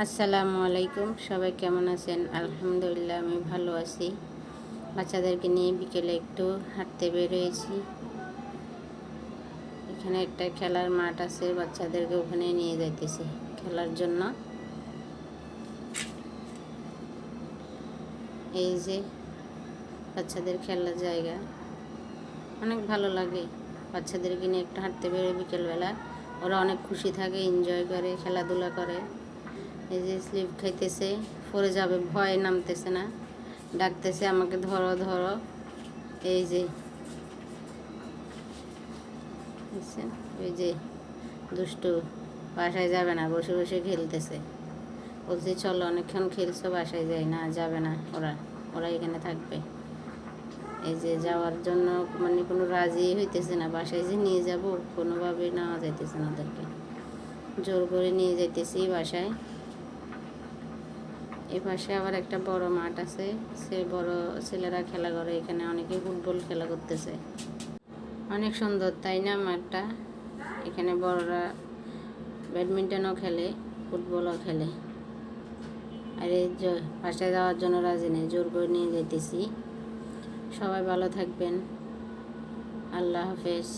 আসসালামু আলাইকুম, সবাই কেমন আছেন? আলহামদুলিল্লাহ আমি ভালো আছি। বাচ্চাদেরকে নিয়ে বিকেলে একটু হাঁটতে বের হয়েছি। এখানে একটা খেলার মাঠ আছে, বাচ্চাদেরকে ওখানে নিয়ে যাইতেছি খেলার জন্য। এই যে বাচ্চাদের খেলার জায়গা, অনেক ভালো লাগে। বাচ্চাদেরকে নিয়ে একটু হাঁটতে বেরোয় বিকেলবেলা, ওরা অনেক খুশি থাকে, এনজয় করে, খেলাধুলা করে। এই যে স্লিপ খাইতেছে, পড়ে যাবে, ভয় নামতেছে না, ডাকতেছে আমাকে ধরো ধরো। এই যে ওই যে দুষ্টু, বাসায় যাবে না, বসে বসে খেলতেছে। বলছে চলো, অনেকক্ষণ খেলছো, বাসায় যাই না, যাবে না, ওরা ওরা এখানে থাকবে। এই যে যাওয়ার জন্য মানে কোনো রাজি হইতেছে না, বাসায় যে নিয়ে যাব কোনোভাবে নেওয়া যাইতেছে না, ওদেরকে জোর করে নিয়ে যাইতেছি বাসায়। এই পাশে আবার একটা বড় মাঠ আছে, সে বড় ছেলেরা খেলা করে, এখানে অনেকে ফুটবল খেলা করতেছে। অনেক সুন্দর তাই না মাঠটা? এখানে বড়রা ব্যাডমিন্টনও খেলে, ফুটবলও খেলে। আর এই পাশে যাওয়ার জন্য রাজি নেই, জোর করে নিয়ে যেতেছি। সবাই ভালো থাকবেন, আল্লাহ হাফেজ।